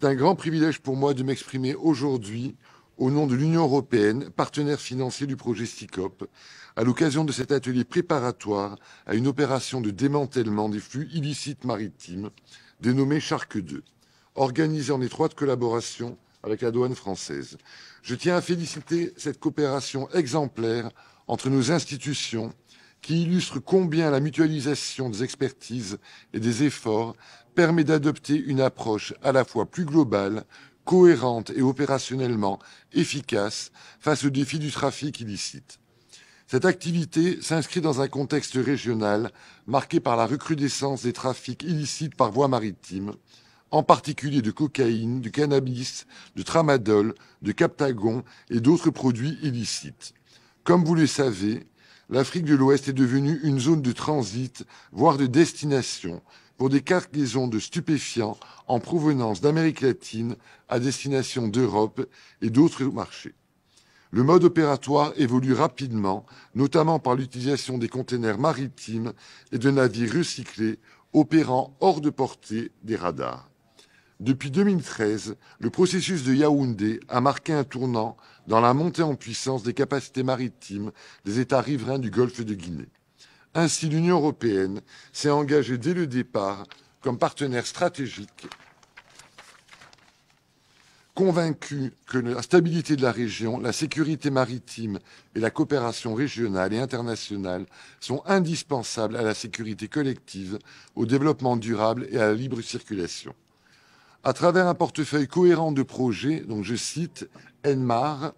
C'est un grand privilège pour moi de m'exprimer aujourd'hui au nom de l'Union européenne, partenaire financier du projet SICOP, à l'occasion de cet atelier préparatoire à une opération de démantèlement des flux illicites maritimes dénommée Shark 2, organisée en étroite collaboration avec la douane française. Je tiens à féliciter cette coopération exemplaire entre nos institutions qui illustre combien la mutualisation des expertises et des efforts permet d'adopter une approche à la fois plus globale, cohérente et opérationnellement efficace face aux défis du trafic illicite. Cette activité s'inscrit dans un contexte régional marqué par la recrudescence des trafics illicites par voie maritime, en particulier de cocaïne, de cannabis, de tramadol, de captagon et d'autres produits illicites. Comme vous le savez, l'Afrique de l'Ouest est devenue une zone de transit, voire de destination, pour des cargaisons de stupéfiants en provenance d'Amérique latine à destination d'Europe et d'autres marchés. Le mode opératoire évolue rapidement, notamment par l'utilisation des containers maritimes et de navires recyclés opérant hors de portée des radars. Depuis 2013, le processus de Yaoundé a marqué un tournant dans la montée en puissance des capacités maritimes des États riverains du golfe de Guinée. Ainsi, l'Union européenne s'est engagée dès le départ comme partenaire stratégique, convaincue que la stabilité de la région, la sécurité maritime et la coopération régionale et internationale sont indispensables à la sécurité collective, au développement durable et à la libre circulation. À travers un portefeuille cohérent de projets, donc je cite ENMAR,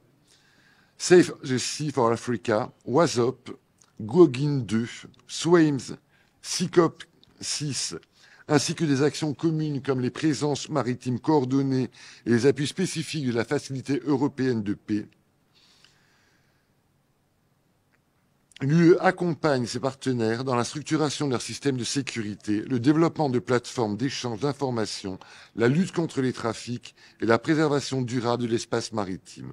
Safe the Sea for Africa, WASOP, Gogin 2, SWAMES, SICOP 6, ainsi que des actions communes comme les présences maritimes coordonnées et les appuis spécifiques de la Facilité européenne de paix, l'UE accompagne ses partenaires dans la structuration de leur système de sécurité, le développement de plateformes d'échange d'informations, la lutte contre les trafics et la préservation durable de l'espace maritime.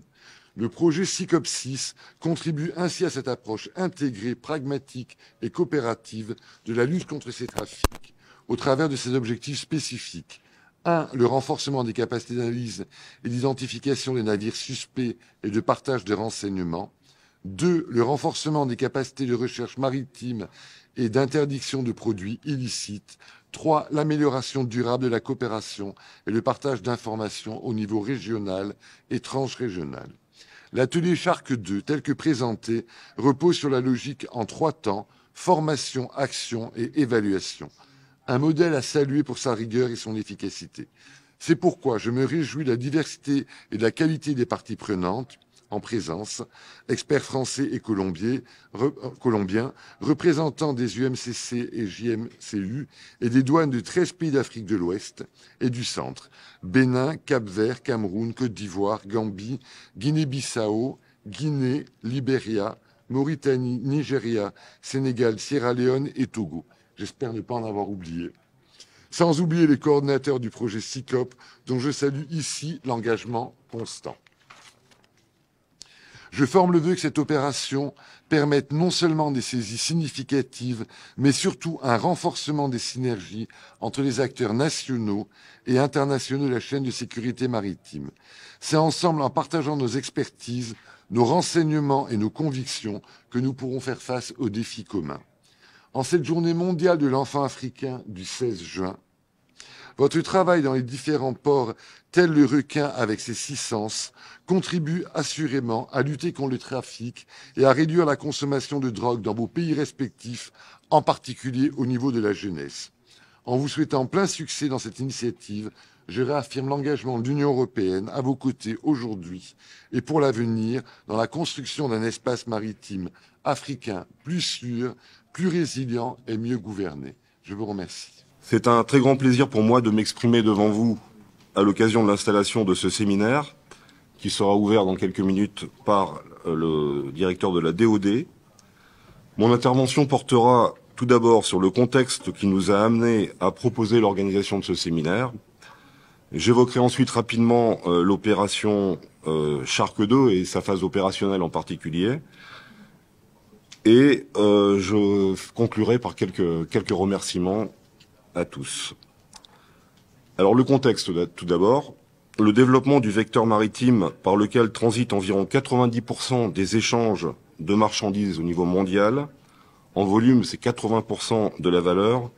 Le projet SICOP 6 contribue ainsi à cette approche intégrée, pragmatique et coopérative de la lutte contre ces trafics, au travers de ses objectifs spécifiques. 1. Le renforcement des capacités d'analyse et d'identification des navires suspects et de partage de renseignements. 2. Le renforcement des capacités de recherche maritime et d'interdiction de produits illicites. 3. L'amélioration durable de la coopération et le partage d'informations au niveau régional et transrégional. L'atelier Shark 2, tel que présenté, repose sur la logique en 3 temps, formation, action et évaluation. Un modèle à saluer pour sa rigueur et son efficacité. C'est pourquoi je me réjouis de la diversité et de la qualité des parties prenantes en présence, experts français et colombiens, représentants des UMCC et JMCU et des douanes de 13 pays d'Afrique de l'Ouest et du Centre, Bénin, Cap-Vert, Cameroun, Côte d'Ivoire, Gambie, Guinée-Bissau, Guinée, Libéria, Mauritanie, Nigeria, Sénégal, Sierra Leone et Togo. J'espère ne pas en avoir oublié. Sans oublier les coordinateurs du projet SICOP, dont je salue ici l'engagement constant. Je forme le vœu que cette opération permette non seulement des saisies significatives, mais surtout un renforcement des synergies entre les acteurs nationaux et internationaux de la chaîne de sécurité maritime. C'est ensemble, en partageant nos expertises, nos renseignements et nos convictions, que nous pourrons faire face aux défis communs. En cette journée mondiale de l'enfant africain du 16 juin, votre travail dans les différents ports, tel le requin avec ses 6 sens, contribue assurément à lutter contre le trafic et à réduire la consommation de drogue dans vos pays respectifs, en particulier au niveau de la jeunesse. En vous souhaitant plein succès dans cette initiative, je réaffirme l'engagement de l'Union européenne à vos côtés aujourd'hui et pour l'avenir dans la construction d'un espace maritime africain plus sûr, plus résilient et mieux gouverné. Je vous remercie. C'est un très grand plaisir pour moi de m'exprimer devant vous à l'occasion de l'installation de ce séminaire qui sera ouvert dans quelques minutes par le directeur de la DOD. Mon intervention portera tout d'abord sur le contexte qui nous a amenés à proposer l'organisation de ce séminaire. J'évoquerai ensuite rapidement l'opération Shark 2 et sa phase opérationnelle en particulier. Et je conclurai par quelques remerciements à tous. Alors le contexte tout d'abord, le développement du vecteur maritime par lequel transitent environ 90% des échanges de marchandises au niveau mondial, en volume c'est 80% de la valeur,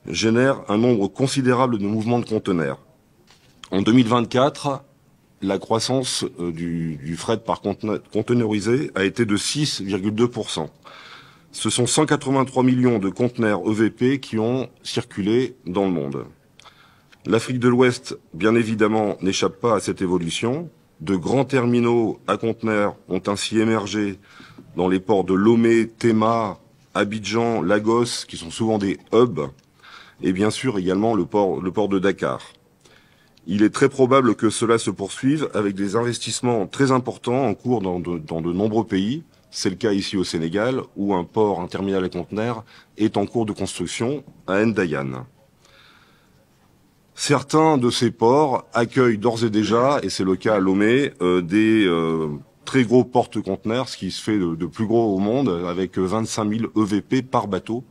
génère un nombre considérable de mouvements de conteneurs. En 2024, la croissance du fret par conteneurisé a été de 6,2%. Ce sont 183 millions de conteneurs EVP qui ont circulé dans le monde. L'Afrique de l'Ouest, bien évidemment, n'échappe pas à cette évolution. De grands terminaux à conteneurs ont ainsi émergé dans les ports de Lomé, Tema, Abidjan, Lagos, qui sont souvent des hubs, et bien sûr également le port de Dakar. Il est très probable que cela se poursuive avec des investissements très importants en cours dans de nombreux pays. C'est le cas ici au Sénégal, où un terminal à conteneurs est en cours de construction à Ndayane. Certains de ces ports accueillent d'ores et déjà, et c'est le cas à Lomé, des très gros porte-conteneurs, ce qui se fait de plus gros au monde, avec 25 000 EVP par bateau.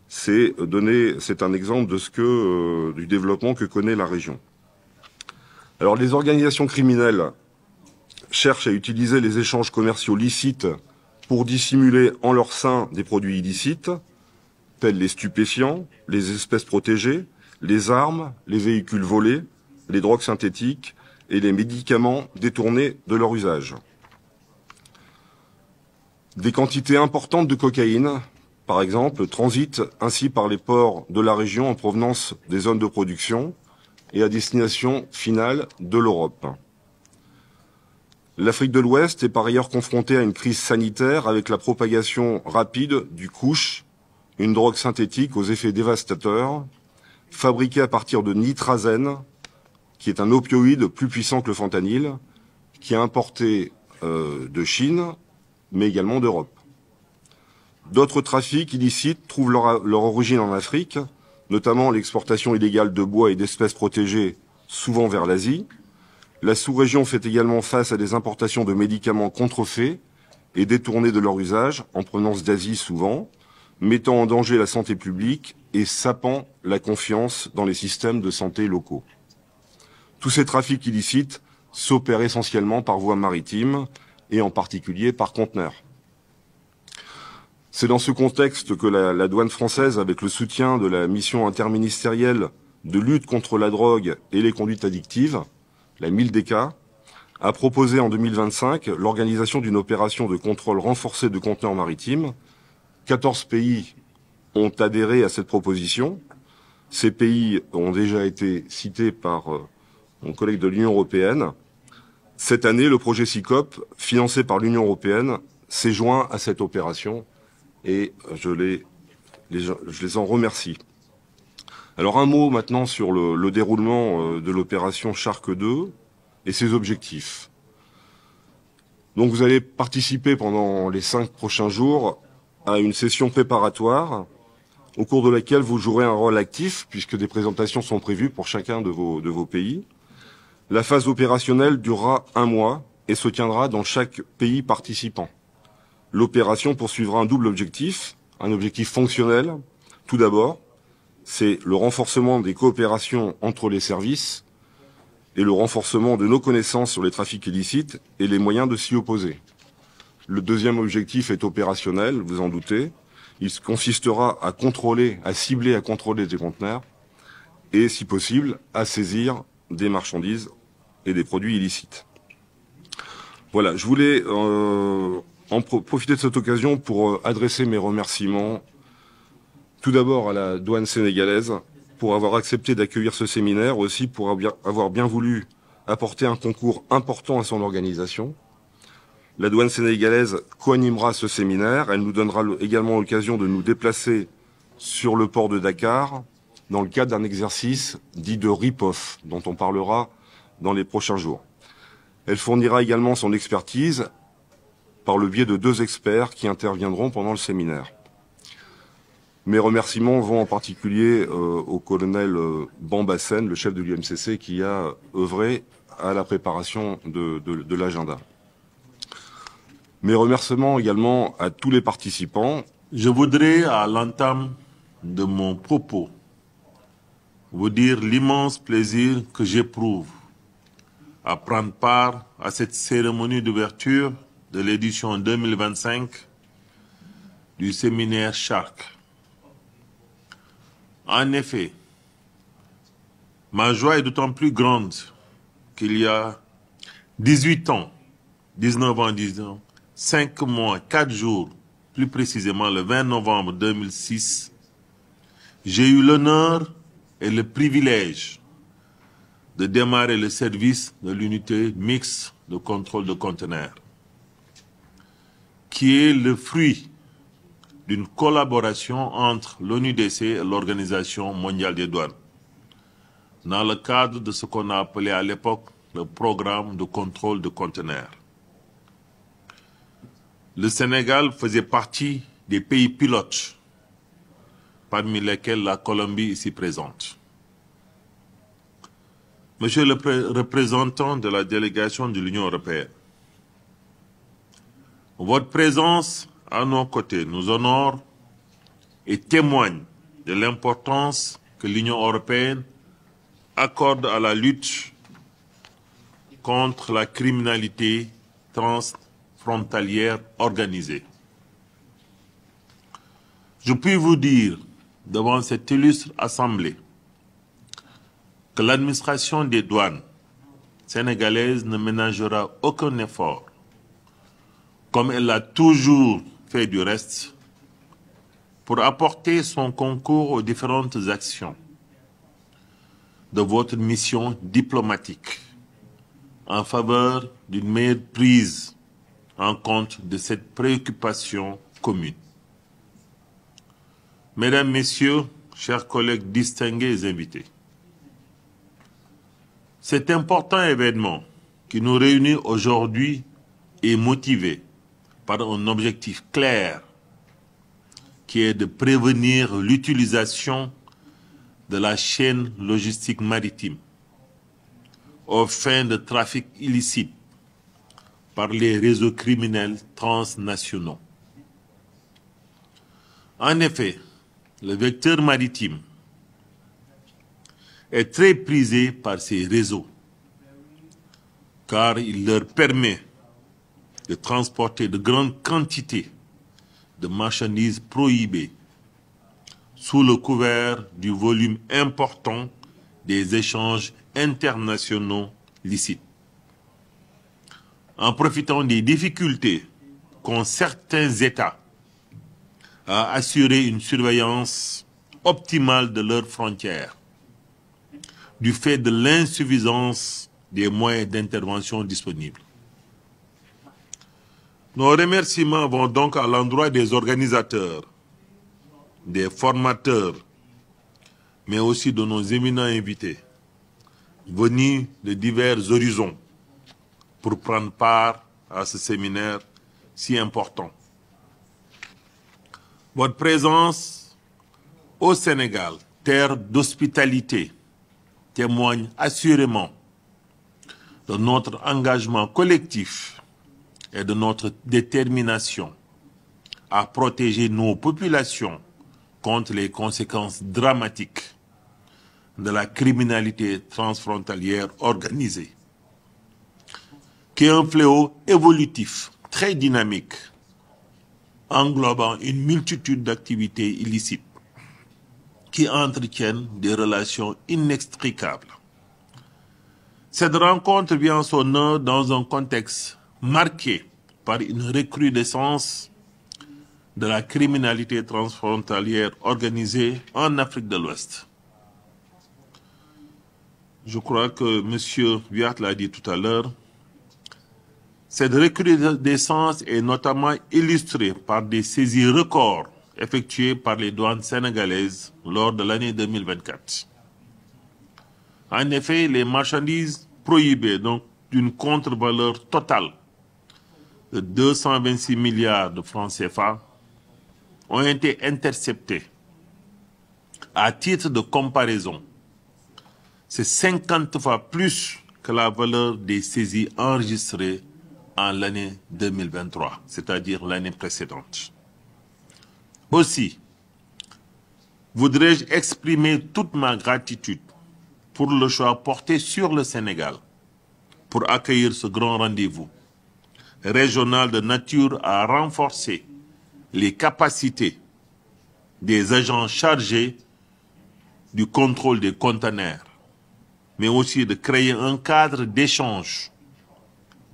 C'est un exemple de du développement que connaît la région. Alors, les organisations criminelles cherchent à utiliser les échanges commerciaux licites pour dissimuler en leur sein des produits illicites, tels les stupéfiants, les espèces protégées, les armes, les véhicules volés, les drogues synthétiques et les médicaments détournés de leur usage. Des quantités importantes de cocaïne, par exemple, transitent ainsi par les ports de la région en provenance des zones de production et à destination finale de l'Europe. L'Afrique de l'Ouest est par ailleurs confrontée à une crise sanitaire avec la propagation rapide du couche, une drogue synthétique aux effets dévastateurs, fabriquée à partir de nitrazène, qui est un opioïde plus puissant que le fentanyl, qui est importé de Chine, mais également d'Europe. D'autres trafics illicites trouvent leur origine en Afrique, notamment l'exportation illégale de bois et d'espèces protégées, souvent vers l'Asie. La sous-région fait également face à des importations de médicaments contrefaits et détournés de leur usage, en provenance d'Asie souvent, mettant en danger la santé publique et sapant la confiance dans les systèmes de santé locaux. Tous ces trafics illicites s'opèrent essentiellement par voie maritime et en particulier par conteneurs. C'est dans ce contexte que la douane française, avec le soutien de la mission interministérielle de lutte contre la drogue et les conduites addictives, la MILDECA, a proposé en 2025 l'organisation d'une opération de contrôle renforcé de conteneurs maritimes. 14 pays ont adhéré à cette proposition. Ces pays ont déjà été cités par mon collègue de l'Union européenne. Cette année, le projet SICOP, financé par l'Union européenne, s'est joint à cette opération et je les en remercie. Alors un mot maintenant sur le déroulement de l'opération Shark 2 et ses objectifs. Donc vous allez participer pendant les 5 prochains jours à une session préparatoire au cours de laquelle vous jouerez un rôle actif puisque des présentations sont prévues pour chacun de vos pays. La phase opérationnelle durera 1 mois et se tiendra dans chaque pays participant. L'opération poursuivra un double objectif, un objectif fonctionnel. Tout d'abord, c'est le renforcement des coopérations entre les services et le renforcement de nos connaissances sur les trafics illicites et les moyens de s'y opposer. Le deuxième objectif est opérationnel, vous en doutez. Il consistera à contrôler, à cibler, à contrôler des conteneurs et, si possible, à saisir des marchandises et des produits illicites. Voilà, je voulais profiter de cette occasion pour adresser mes remerciements tout d'abord à la douane sénégalaise pour avoir accepté d'accueillir ce séminaire, aussi pour avoir bien voulu apporter un concours important à son organisation. La douane sénégalaise co-animera ce séminaire. Elle nous donnera également l'occasion de nous déplacer sur le port de Dakar dans le cadre d'un exercice dit de rip-off, dont on parlera dans les prochains jours. Elle fournira également son expertise par le biais de 2 experts qui interviendront pendant le séminaire. Mes remerciements vont en particulier au colonel Bambassen, le chef de l'UMCC, qui a œuvré à la préparation de l'agenda. Mes remerciements également à tous les participants. Je voudrais, à l'entame de mon propos, vous dire l'immense plaisir que j'éprouve à prendre part à cette cérémonie d'ouverture de l'édition 2025 du séminaire Shark. En effet, ma joie est d'autant plus grande qu'il y a 18 ans, 19 ans, 10 ans, 5 mois, 4 jours, plus précisément le 20 novembre 2006, j'ai eu l'honneur et le privilège de démarrer le service de l'unité mixte de contrôle de conteneurs, qui est le fruit d'une collaboration entre l'ONUDC et l'Organisation mondiale des douanes, dans le cadre de ce qu'on a appelé à l'époque le programme de contrôle de conteneurs. Le Sénégal faisait partie des pays pilotes, parmi lesquels la Colombie ici présente. Monsieur le représentant de la délégation de l'Union européenne, votre présence à nos côtés nous honore et témoigne de l'importance que l'Union européenne accorde à la lutte contre la criminalité transfrontalière organisée. Je puis vous dire devant cette illustre assemblée que l'administration des douanes sénégalaise ne ménagera aucun effort, comme elle l'a toujours fait du reste, pour apporter son concours aux différentes actions de votre mission diplomatique en faveur d'une meilleure prise en compte de cette préoccupation commune. Mesdames, Messieurs, chers collègues distingués et invités, cet important événement qui nous réunit aujourd'hui est motivé par un objectif clair qui est de prévenir l'utilisation de la chaîne logistique maritime aux fins de trafic illicite par les réseaux criminels transnationaux. En effet, le vecteur maritime est très prisé par ces réseaux car il leur permet de transporter de grandes quantités de marchandises prohibées sous le couvert du volume important des échanges internationaux licites. En profitant des difficultés qu'ont certains États à assurer une surveillance optimale de leurs frontières, du fait de l'insuffisance des moyens d'intervention disponibles. Nos remerciements vont donc à l'endroit des organisateurs, des formateurs, mais aussi de nos éminents invités, venus de divers horizons pour prendre part à ce séminaire si important. Votre présence au Sénégal, terre d'hospitalité, témoigne assurément de notre engagement collectif et de notre détermination à protéger nos populations contre les conséquences dramatiques de la criminalité transfrontalière organisée, qui est un fléau évolutif, très dynamique, englobant une multitude d'activités illicites qui entretiennent des relations inextricables. Cette rencontre vient en son heure dans un contexte marqué par une recrudescence de la criminalité transfrontalière organisée en Afrique de l'Ouest. Je crois que M. Viat l'a dit tout à l'heure. Cette recrudescence est notamment illustrée par des saisies records effectuées par les douanes sénégalaises lors de l'année 2024. En effet, les marchandises prohibées, donc d'une contre-valeur totale de 226 milliards de francs CFA, ont été interceptées. À titre de comparaison, c'est 50 fois plus que la valeur des saisies enregistrées en l'année 2023, c'est-à-dire l'année précédente. Aussi, voudrais-je exprimer toute ma gratitude pour le choix porté sur le Sénégal pour accueillir ce grand rendez-vous régional de nature à renforcer les capacités des agents chargés du contrôle des conteneurs, mais aussi de créer un cadre d'échange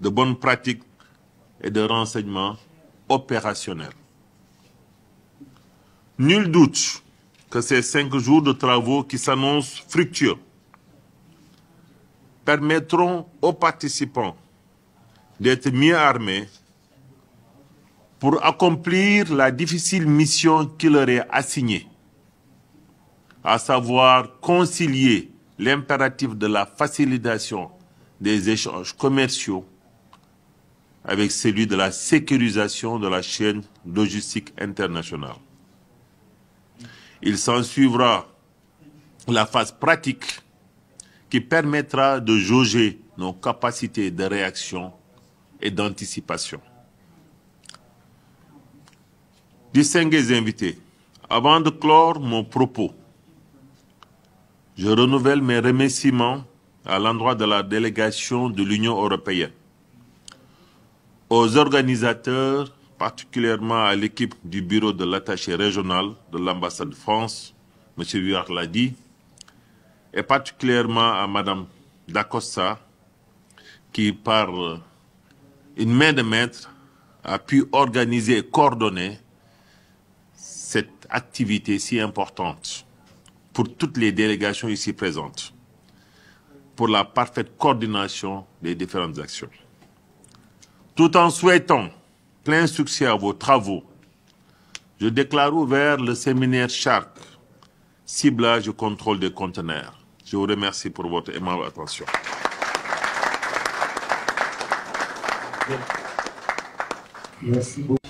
de bonnes pratiques et de renseignements opérationnels. Nul doute que ces 5 jours de travaux qui s'annoncent fructueux permettront aux participants d'être mieux armés pour accomplir la difficile mission qui leur est assignée, à savoir concilier l'impératif de la facilitation des échanges commerciaux avec celui de la sécurisation de la chaîne logistique internationale. Il s'ensuivra la phase pratique qui permettra de jauger nos capacités de réaction et d'anticipation. Distingués invités, avant de clore mon propos, je renouvelle mes remerciements à l'endroit de la délégation de l'Union européenne, aux organisateurs, particulièrement à l'équipe du bureau de l'attaché régional de l'ambassade de France, M. Vuillard l'a dit, et particulièrement à Mme Dacosta, qui, par une main de maître, a pu organiser et coordonner cette activité si importante pour toutes les délégations ici présentes, pour la parfaite coordination des différentes actions. Tout en souhaitant plein succès à vos travaux, je déclare ouvert le séminaire Shark, ciblage et contrôle des conteneurs. Je vous remercie pour votre aimable attention. Merci beaucoup.